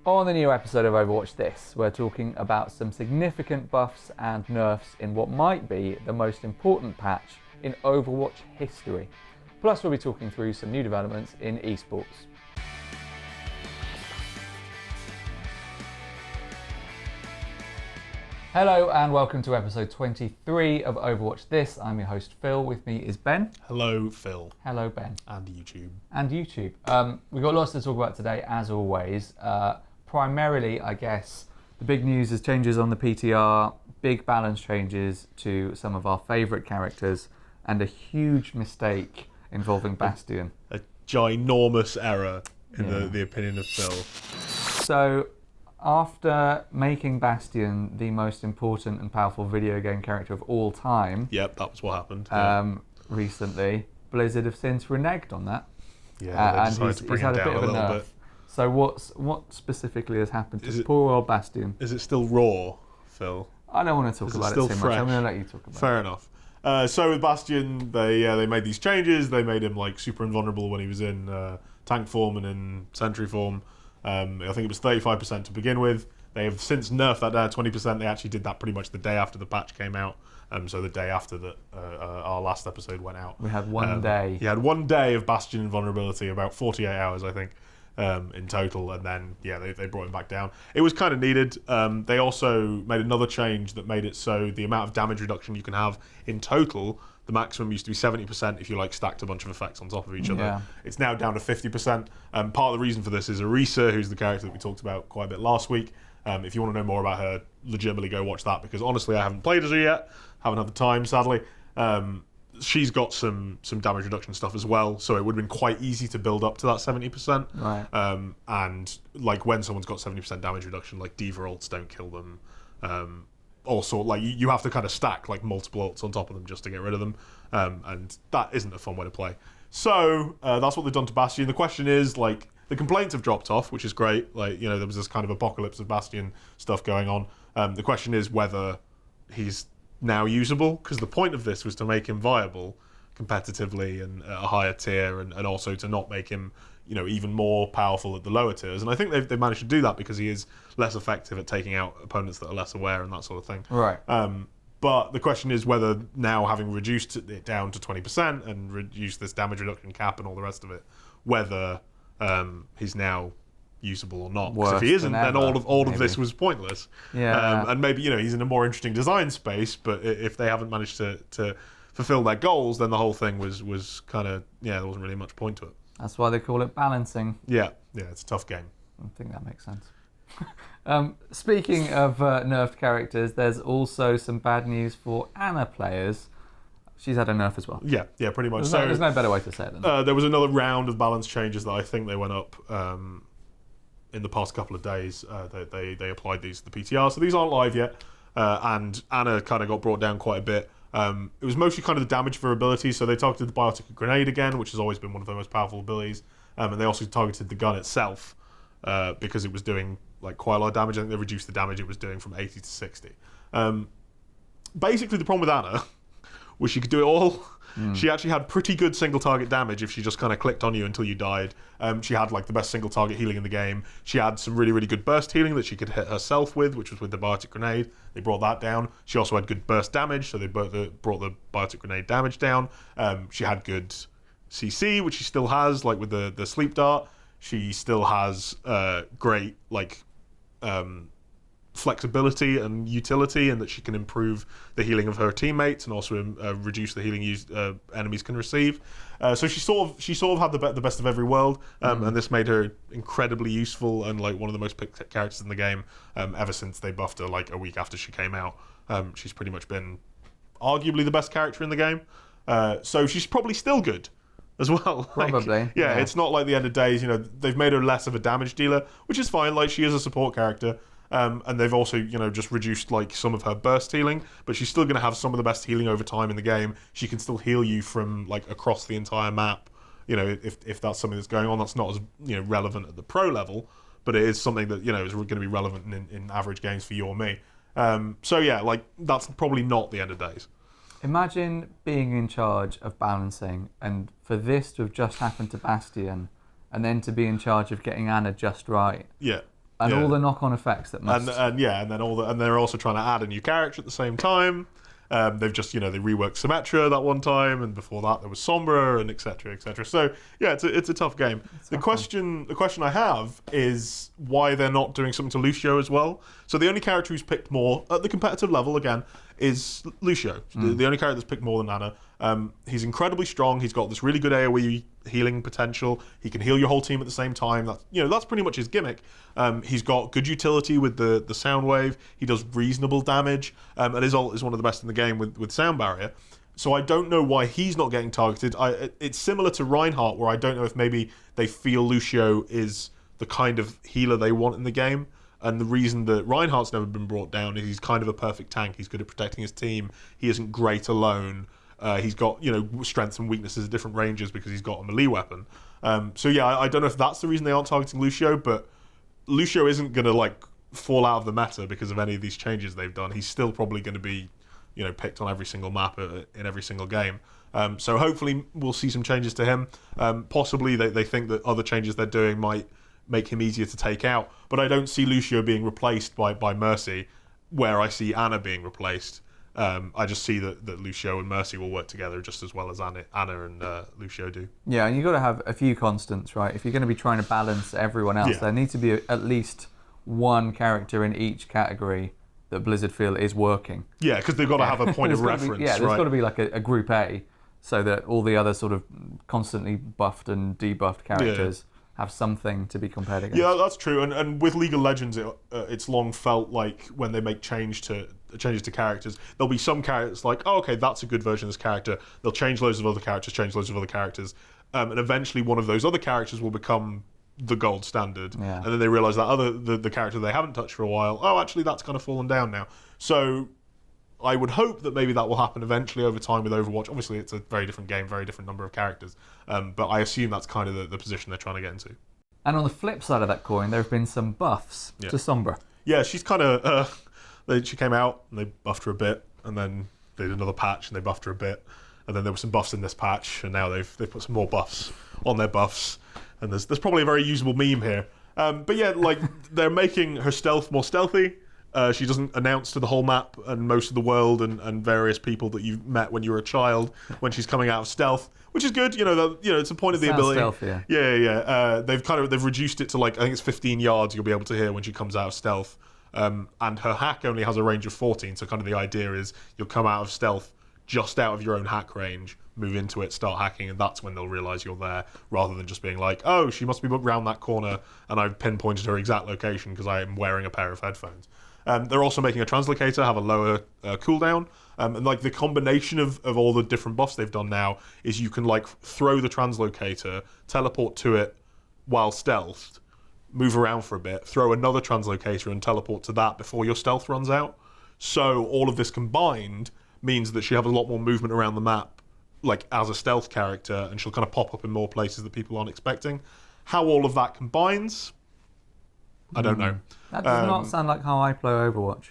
On the new episode of Overwatch This, we're talking about some significant buffs and nerfs in what might be the most important patch in Overwatch history. Plus we'll be talking through some new developments in eSports. Hello and welcome to episode 23 of Overwatch This. I'm your host Phil, with me is Ben. Hello Phil. Hello Ben. And YouTube. And YouTube. We've got lots to talk about today as always. Primarily, I guess, the big news is changes on the PTR, big balance changes to some of our favourite characters, and a huge mistake involving Bastion. A ginormous error in the opinion of Phil. So, after making Bastion the most important and powerful video game character of all time... Yep, that was what happened. Recently, Blizzard have since reneged on that. Yeah, and he's had a bit of a nerf. Bit. So what specifically has happened to poor old Bastion? Is it still raw, Phil? I don't want to talk about it too much. I'm going to let you talk about it. Fair enough. So with Bastion, they made these changes. They made him like super invulnerable when he was in tank form and in sentry form. I think it was 35% to begin with. They have since nerfed that down to 20%. They actually did that pretty much the day after the patch came out. So the day after that our last episode went out. We had one day. You had 1 day of Bastion invulnerability, about 48 hours, I think. In total, and then they brought him back down. It was kind of needed. They also made another change that made it so the amount of damage reduction you can have in total, the maximum used to be 70% if you stacked a bunch of effects on top of each other. Yeah. It's now down to 50%. Part of the reason for this is Arisa, who's the character that we talked about quite a bit last week. If you want to know more about her, legitimately go watch that, because honestly I haven't played as her yet, haven't had the time sadly. She's got some damage reduction stuff as well, so it would have been quite easy to build up to that 70%. Right. And when someone's got 70% damage reduction, Diva ults don't kill them. Also, you have to kind of stack multiple ults on top of them just to get rid of them, and that isn't a fun way to play. So that's what they've done to Bastion. The question is, the complaints have dropped off, which is great. There was this kind of apocalypse of Bastion stuff going on. The question is whether he's now usable, because the point of this was to make him viable competitively and at a higher tier, and also to not make him even more powerful at the lower tiers. And I think they've managed to do that because he is less effective at taking out opponents that are less aware and that sort of thing. Right. But the question is whether now, having reduced it down to 20% and reduced this damage reduction cap and all the rest of it, whether he's now usable or not. Because if he isn't, then all of this was pointless. Yeah. And maybe he's in a more interesting design space, but if they haven't managed to fulfill their goals, then the whole thing was kind of there wasn't really much point to it. That's why they call it balancing. Yeah, it's a tough game. I think that makes sense. Speaking of nerfed characters, there's also some bad news for Ana players. She's had a nerf as well. Yeah, pretty much. There's no better way to say it than that. There was another round of balance changes that I think they went up in the past couple of days. They applied these to the PTR, so these aren't live yet. And Ana kind of got brought down quite a bit. It was mostly kind of the damage variability, so they targeted the biotic grenade again, which has always been one of their most powerful abilities. And they also targeted the gun itself because it was doing quite a lot of damage. I think they reduced the damage it was doing from 80 to 60. Basically, the problem with Ana was she could do it all. She actually had pretty good single target damage if she just kind of clicked on you until you died. She had the best single target healing in the game. She had some really, really good burst healing that she could hit herself with, which was with the biotic grenade. They brought that down. She also had good burst damage, so they brought the biotic grenade damage down. She had good CC, which she still has, with the sleep dart. She still has great flexibility and utility, and that she can improve the healing of her teammates and also reduce the healing enemies can receive. So she sort of had the best of every world, and this made her incredibly useful and one of the most picked characters in the game ever since they buffed her a week after she came out. She's pretty much been arguably the best character in the game. So she's probably still good as well. Probably. Yeah, it's not like the end of days. They've made her less of a damage dealer, which is fine. She is a support character. And they've also, just reduced some of her burst healing, but she's still going to have some of the best healing over time in the game. She can still heal you from across the entire map. If that's something that's going on, that's not as relevant at the pro level, but it is something that is going to be relevant in average games for you or me. That's probably not the end of days. Imagine being in charge of balancing, and for this to have just happened to Bastion, and then to be in charge of getting Ana just right. Yeah. And Yeah. all the knock-on effects that must... And they're also trying to add a new character at the same time. They've just, they reworked Symmetra that one time, and before that there was Sombra, and etc. etc. So yeah, it's a tough game. The question I have is why they're not doing something to Lucio as well. So the only character who's picked more at the competitive level again is Lucio. The only character that's picked more than Ana. He's incredibly strong. He's got this really good AoE healing potential. He can heal your whole team at the same time. That's pretty much his gimmick. He's got good utility with the sound wave. He does reasonable damage, and his ult is one of the best in the game with sound barrier. So I don't know why he's not getting targeted. It's similar to Reinhardt, where I don't know if maybe they feel Lucio is the kind of healer they want in the game. And the reason that Reinhardt's never been brought down is he's kind of a perfect tank. He's good at protecting his team. He isn't great alone. He's got strengths and weaknesses at different ranges because he's got a melee weapon. So yeah, I don't know if that's the reason they aren't targeting Lucio, but Lucio isn't going to fall out of the meta because of any of these changes they've done. He's still probably going to be picked on every single map in every single game. So hopefully we'll see some changes to him. Possibly they think that other changes they're doing might make him easier to take out, but I don't see Lucio being replaced by Mercy, where I see Ana being replaced. I just see that Lucio and Mercy will work together just as well as Ana and Lucio do. Yeah, and you've got to have a few constants, right? If you're going to be trying to balance everyone else, there needs to be at least one character in each category that Blizzard feel is working. Yeah, because they've got to have a point of reference, there's got to be a group A, so that all the other sort of constantly buffed and debuffed characters have something to be compared against. Yeah, that's true. And with League of Legends, it's long felt like when they make changes to characters, there'll be some characters like, oh, okay, that's a good version of this character. They'll change loads of other characters, and eventually one of those other characters will become the gold standard. Yeah. And then they realise that the character they haven't touched for a while, oh, actually, that's kind of fallen down now. So I would hope that maybe that will happen eventually over time with Overwatch. Obviously, it's a very different game, very different number of characters. But I assume that's kind of the position they're trying to get into. And on the flip side of that coin, there have been some buffs to Sombra. Yeah, she's kind of... she came out and they buffed her a bit, and then they did another patch and they buffed her a bit. And then there were some buffs in this patch, and now they've put some more buffs on their buffs. And there's probably a very usable meme here. But yeah, they're making her stealth more stealthy. She doesn't announce to the whole map and most of the world and various people that you've met when you were a child when she's coming out of stealth, which is good. It's a point of the ability. Stealth, yeah. They've reduced it to I think it's 15 yards you'll be able to hear when she comes out of stealth. And her hack only has a range of 14, so kind of the idea is you'll come out of stealth just out of your own hack range, move into it, start hacking, and that's when they'll realise you're there, rather than just being like, oh, she must be round that corner, and I've pinpointed her exact location because I am wearing a pair of headphones. They're also making a translocator have a lower cooldown, and the combination of all the different buffs they've done now is you can throw the translocator, teleport to it while stealthed, move around for a bit, throw another translocator and teleport to that before your stealth runs out. So all of this combined means that she has a lot more movement around the map, as a stealth character, and she'll kind of pop up in more places that people aren't expecting. How all of that combines, I don't know. That does not sound like how I play Overwatch.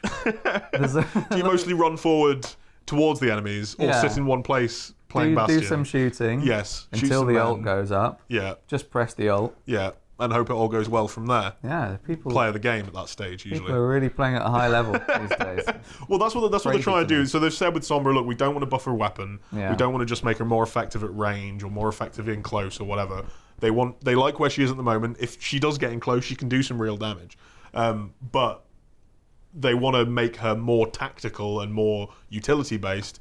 Do you mostly run forward towards the enemies, or sit in one place playing Bastion? Do some shooting. Yes. Until the ult goes up. Yeah. Just press the ult. Yeah. And hope it all goes well from there. Yeah, Play of the game at that stage, usually. People are really playing at a high level these days. Well, that's what they're trying to do. So they've said with Sombra, look, we don't want to buff her weapon. Yeah. We don't want to just make her more effective at range or more effective in close or whatever. They like where she is at the moment. If she does get in close, she can do some real damage. But they want to make her more tactical and more utility based.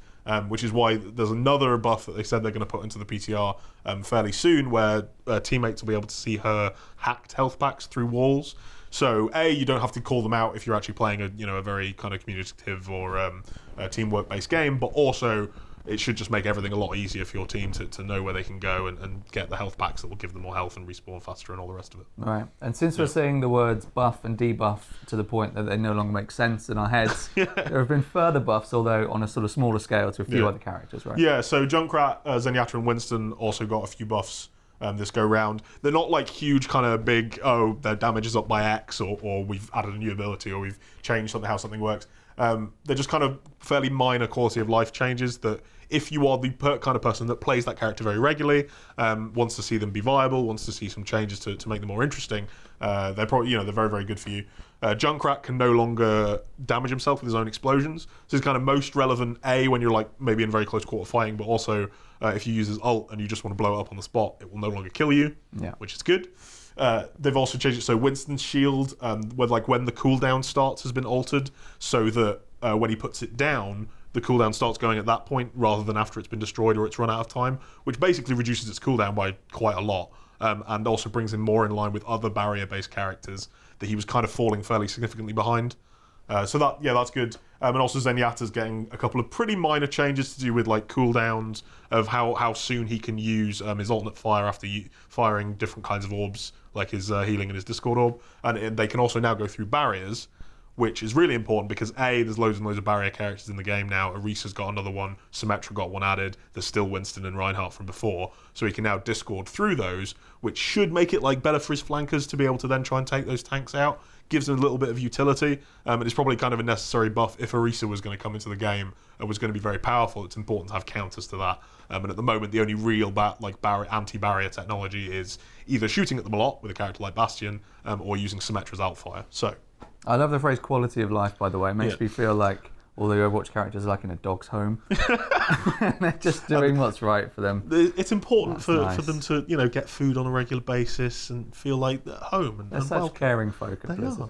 Which is why there's another buff that they said they're going to put into the PTR fairly soon, where teammates will be able to see her hacked health packs through walls. So you don't have to call them out if you're actually playing a very kind of communicative or teamwork based game, but also it should just make everything a lot easier for your team to know where they can go and get the health packs that will give them more health and respawn faster and all the rest of it. Right. And since we're saying the words buff and debuff to the point that they no longer make sense in our heads, there have been further buffs, although on a sort of smaller scale, to a few other characters, right? Yeah, so Junkrat, Zenyatta and Winston also got a few buffs this go round. They're not huge kind of big, their damage is up by X, or we've added a new ability, or we've changed how something works. They're just kind of fairly minor quality of life changes that if you are the kind of person that plays that character very regularly, wants to see them be viable, wants to see some changes to make them more interesting, they're probably, they're very, very good for you. Junkrat can no longer damage himself with his own explosions. So it's kind of most relevant, when you're like maybe in very close quarter fighting, but also if you use his ult and you just want to blow it up on the spot, it will no longer kill you, which is good. They've also changed it so Winston's shield, when the cooldown starts, has been altered so that when he puts it down, the cooldown starts going at that point rather than after it's been destroyed or it's run out of time, which basically reduces its cooldown by quite a lot, and also brings him more in line with other barrier-based characters that he was kind of falling fairly significantly behind. So that's good. And also Zenyatta's getting a couple of pretty minor changes to do with like cooldowns of how soon he can use his alternate fire after firing different kinds of orbs, like his healing and his Discord orb. And they can also now go through barriers, which is really important because there's loads and loads of barrier characters in the game now. Orisa's got another one, Symmetra got one added, there's still Winston and Reinhardt from before, so he can now Discord through those, which should make it like better for his flankers to be able to then try and take those tanks out. Gives them a little bit of utility, and it's probably kind of a necessary buff if Orisa was going to come into the game and was going to be very powerful. It's important to have counters to that, and at the moment the only real anti-barrier technology is either shooting at them a lot with a character like Bastion, or using Symmetra's outfire. So I love the phrase quality of life, by the way. It makes me feel like all the Overwatch characters are like in a dog's home. They're just doing what's right for them. It's important for them to get food on a regular basis and feel like at home. They're such caring folk at Blizzard.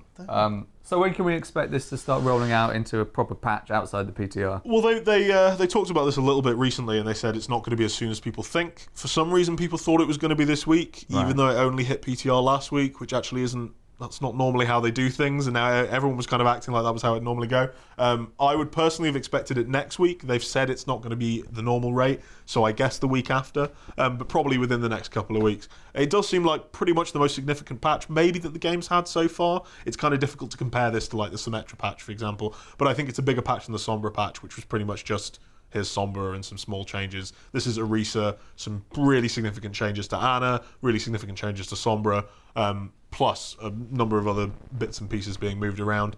So when can we expect this to start rolling out into a proper patch outside the PTR? Well, they talked about this a little bit recently, and they said it's not going to be as soon as people think. For some reason, people thought it was going to be this week, even though it only hit PTR last week, which actually isn't. That's not normally how they do things, and now everyone was kind of acting like that was how it normally go. I would personally have expected it next week. They've said it's not going to be the normal rate, so I guess the week after, but probably within the next couple of weeks. It does seem like pretty much the most significant patch maybe that the game's had so far. It's kind of difficult to compare this to like the Symmetra patch, for example, but I think it's a bigger patch than the Sombra patch, which was pretty much just here's Sombra and some small changes. This is Orisa, some really significant changes to Ana, really significant changes to Sombra, plus a number of other bits and pieces being moved around.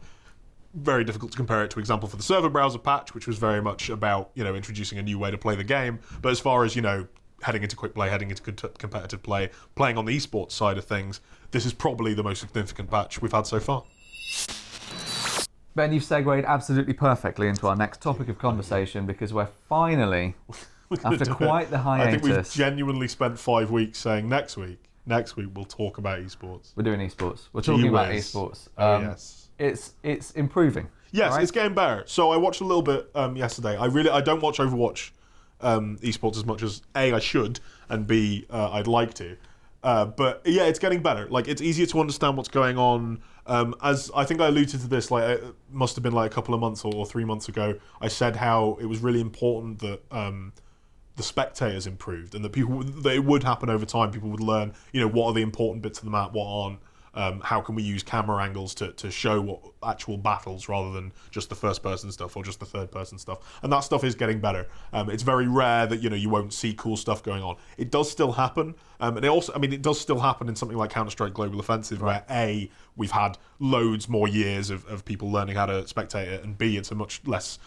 Very difficult to compare it to example for the server browser patch, which was very much about introducing a new way to play the game. But as far as heading into quick play, heading into competitive play, playing on the eSports side of things, this is probably the most significant patch we've had so far. Ben, you've segued absolutely perfectly into our next topic of conversation because we're finally, after quite the hiatus... I think we've genuinely spent 5 weeks saying next week we'll talk about eSports. We're doing eSports. We're talking about eSports. Yes. It's improving. Yes, right? It's getting better. So I watched a little bit yesterday. I don't watch Overwatch eSports as much as A, I should, and B, I'd like to. But yeah, it's getting better. Like, it's easier to understand what's going on. As I think I alluded to this, like it must have been like a couple of months or 3 months ago. I said how it was really important that the spectators improved, and that it would happen over time. People would learn, what are the important bits of the map, what aren't. How can we use camera angles to show what actual battles rather than just the first person stuff or just the third person stuff, and that stuff is getting better. It's very rare that you won't see cool stuff going on. It does still happen, and it does still happen in something like Counter-Strike Global Offensive, where A, we've had loads more years of people learning how to spectate it, and B, it's a much less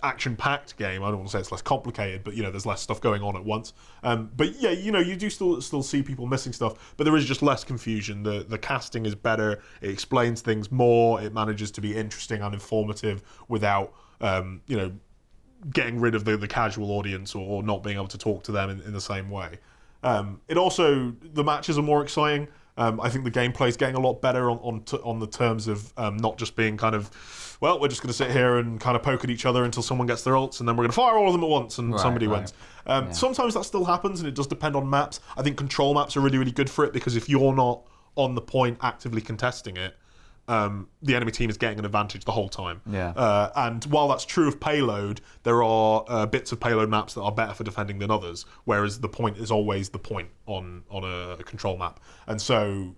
action-packed game. I don't want to say it's less complicated, but there's less stuff going on at once. But yeah, you do still see people missing stuff, but there is just less confusion. The casting is better. It explains things more. It manages to be interesting and informative without getting rid of the casual audience or not being able to talk to them in the same way. The matches are more exciting. I think the gameplay is getting a lot better on the terms of not just being kind of, well, we're just going to sit here and kind of poke at each other until someone gets their ults, and then we're going to fire all of them at once and somebody wins. Sometimes that still happens, and it does depend on maps. I think control maps are really, really good for it, because if you're not on the point actively contesting it, the enemy team is getting an advantage the whole time. And while that's true of payload, there are bits of payload maps that are better for defending than others, whereas the point is always the point on a control map. And so,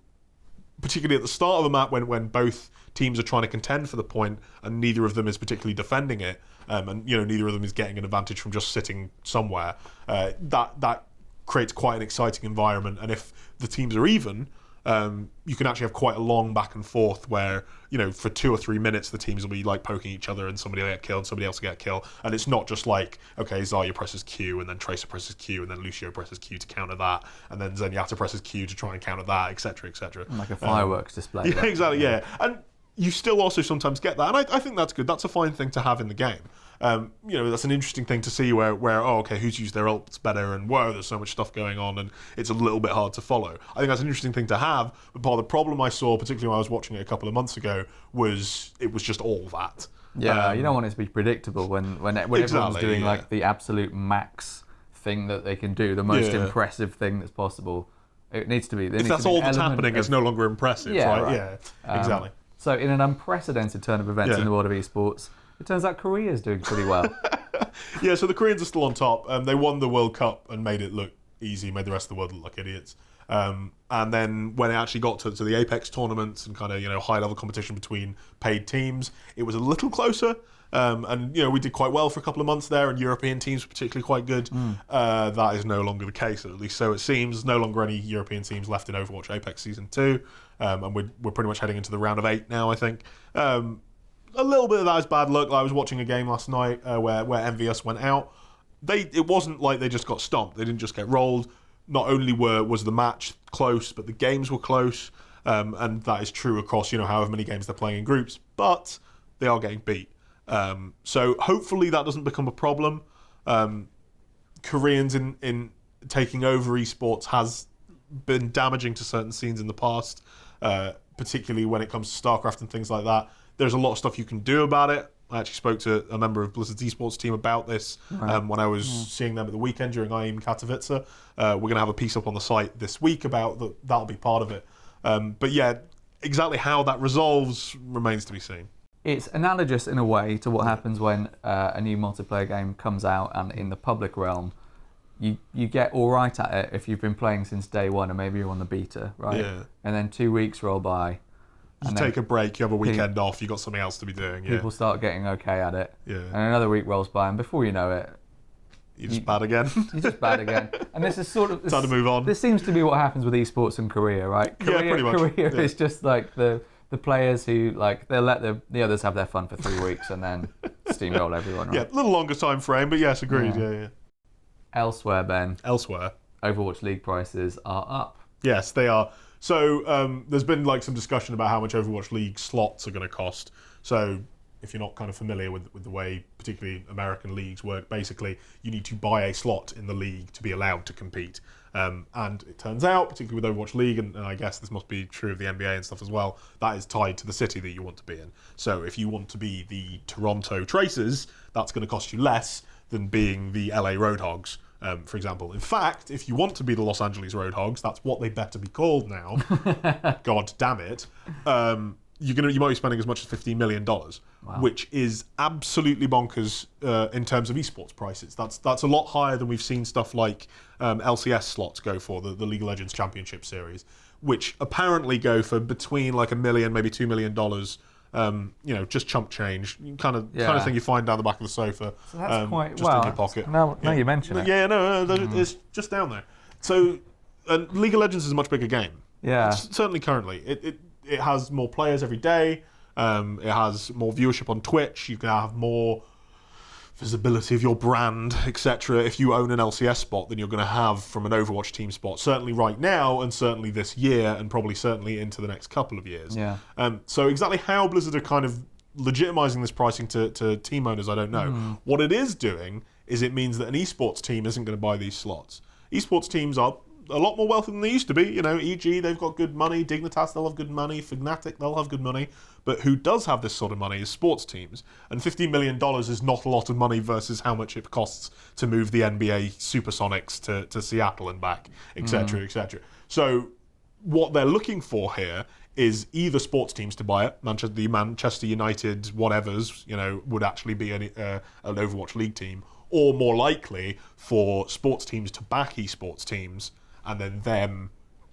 particularly at the start of a map when both teams are trying to contend for the point and neither of them is particularly defending it, and neither of them is getting an advantage from just sitting somewhere, that creates quite an exciting environment. And if the teams are even, you can actually have quite a long back and forth where, for 2 or 3 minutes, the teams will be like poking each other and somebody will get killed, somebody else will get killed. And it's not just like, okay, Zarya presses Q and then Tracer presses Q and then Lucio presses Q to counter that. And then Zenyatta presses Q to try and counter that, etc., etc. Like a fireworks display. Yeah, exactly, yeah. And you still also sometimes get that. And I think that's good. That's a fine thing to have in the game. That's an interesting thing to see where who's used their ults better and whoa, there's so much stuff going on and it's a little bit hard to follow. I think that's an interesting thing to have, but part of the problem I saw, particularly when I was watching it a couple of months ago, was it was just all that. Yeah, you don't want it to be predictable when everyone's doing like the absolute max thing that they can do, the most impressive thing that's possible. It needs to be. If that's all that's happening, it's no longer impressive, right? Yeah, exactly. So in an unprecedented turn of events in the world of esports, it turns out Korea's doing pretty well. Yeah, so the Koreans are still on top. They won the World Cup and made it look easy, made the rest of the world look like idiots. And then when it actually got to the Apex tournaments and kind of high-level competition between paid teams, it was a little closer. And we did quite well for a couple of months there, and European teams were particularly quite good. That is no longer the case, at least so it seems. There's no longer any European teams left in Overwatch Apex Season 2, and we're pretty much heading into the round of 8 now, I think. A little bit of that is bad luck. I was watching a game last night where MVS went out. It wasn't like they just got stomped. They didn't just get rolled. Not only was the match close, but the games were close, and that is true across however many games they're playing in groups. But they are getting beat. So hopefully that doesn't become a problem. Koreans in taking over esports has been damaging to certain scenes in the past, particularly when it comes to StarCraft and things like that. There's a lot of stuff you can do about it. I actually spoke to a member of Blizzard's esports team about this when I was seeing them at the weekend during IEM Katowice. We're going to have a piece up on the site this week about that'll be part of it. But yeah, exactly how that resolves remains to be seen. It's analogous in a way to what happens when a new multiplayer game comes out and in the public realm, you get all right at it if you've been playing since day one and maybe you're on the beta, right? Yeah. And then 2 weeks roll by. You take a break, you have a weekend off, you've got something else to be doing. People start getting okay at it. Yeah. And another week rolls by, and before you know it, you're just bad again. You're just bad again. And this is sort of... Time to move on. This seems to be what happens with esports in Korea, right? Pretty much. Korea is just like the players who, like, they'll let the others have their fun for 3 weeks and then steamroll everyone, right? Yeah, a little longer time frame, but yes, agreed. Yeah. Elsewhere, Ben. Elsewhere. Overwatch League prices are up. Yes, they are. So there's been some discussion about how much Overwatch League slots are going to cost. So if you're not kind of familiar with the way particularly American leagues work, basically you need to buy a slot in the league to be allowed to compete. And it turns out, particularly with Overwatch League, and I guess this must be true of the NBA and stuff as well, that is tied to the city that you want to be in. So if you want to be the Toronto Tracers, that's going to cost you less than being the LA Roadhogs. For example. In fact, if you want to be the Los Angeles Roadhogs, that's what they better be called now. God damn it. You might be spending as much as $15 million, which is absolutely bonkers in terms of esports prices. That's a lot higher than we've seen stuff like LCS slots go for, the League of Legends Championship Series, which apparently go for between $1 million, maybe $2 million. Just chump change, kind of thing you find down the back of the sofa, so that's quite just in your pocket. Now you mention it. Yeah, no, it's just down there. So, League of Legends is a much bigger game. Yeah, certainly currently, it has more players every day. It has more viewership on Twitch. You can have more visibility of your brand, etc. If you own an LCS spot, then you're going to have from an Overwatch team spot, certainly right now, and certainly this year, and probably certainly into the next couple of years. Yeah. So exactly how Blizzard are kind of legitimizing this pricing to team owners, I don't know. What it is doing is it means that an esports team isn't going to buy these slots. Esports teams are a lot more wealthy than they used to be. EG, they've got good money. Dignitas, they'll have good money. Fnatic, they'll have good money. But who does have this sort of money is sports teams. And $15 million is not a lot of money versus how much it costs to move the NBA Supersonics to Seattle and back, etc., etc. So what they're looking for here is either sports teams to buy it, the Manchester United whatevers, would actually be an Overwatch League team, or more likely for sports teams to back esports teams, and then them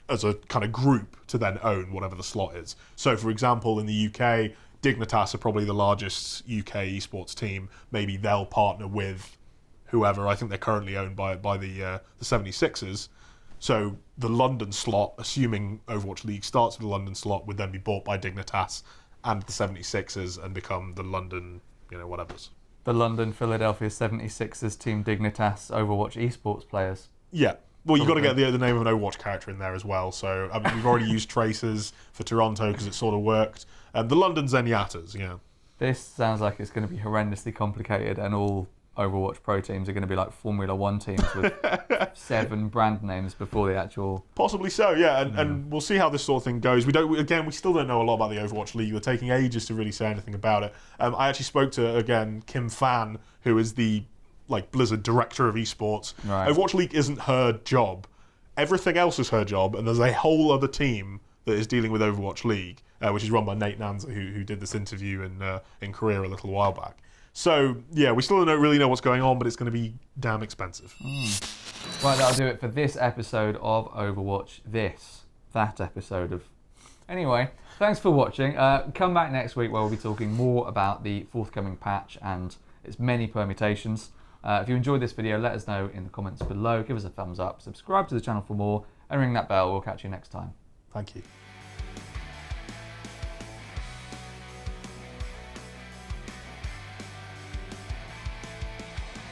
as a kind of group to then own whatever the slot is. So, for example, in the UK, Dignitas are probably the largest UK esports team. Maybe they'll partner with whoever. I think they're currently owned by the 76ers. So the London slot, assuming Overwatch League starts with the London slot, would then be bought by Dignitas and the 76ers and become the London, whatever's. The London Philadelphia 76ers Team Dignitas Overwatch eSports players. Yeah. Well, you've got to get the name of an Overwatch character in there as well. So we've already used Tracers for Toronto because it sort of worked. The London Zenyatas, yeah. This sounds like it's going to be horrendously complicated, and all Overwatch Pro teams are going to be like Formula One teams with 7 brand names before the actual. Possibly so, yeah. And we'll see how this sort of thing goes. We still don't know a lot about the Overwatch League. We're taking ages to really say anything about it. I actually spoke to Kim Fan, who is the Blizzard director of esports. Right. Overwatch League isn't her job. Everything else is her job, and there's a whole other team that is dealing with Overwatch League, which is run by Nate Nanza, who did this interview in Korea a little while back. So, yeah, we still don't really know what's going on, but it's going to be damn expensive. Right, that'll do it for this episode of Overwatch This. That episode of... Anyway, thanks for watching. Come back next week where we'll be talking more about the forthcoming patch and its many permutations. If you enjoyed this video, let us know in the comments below. Give us a thumbs up, subscribe to the channel for more, and ring that bell. We'll catch you next time. Thank you.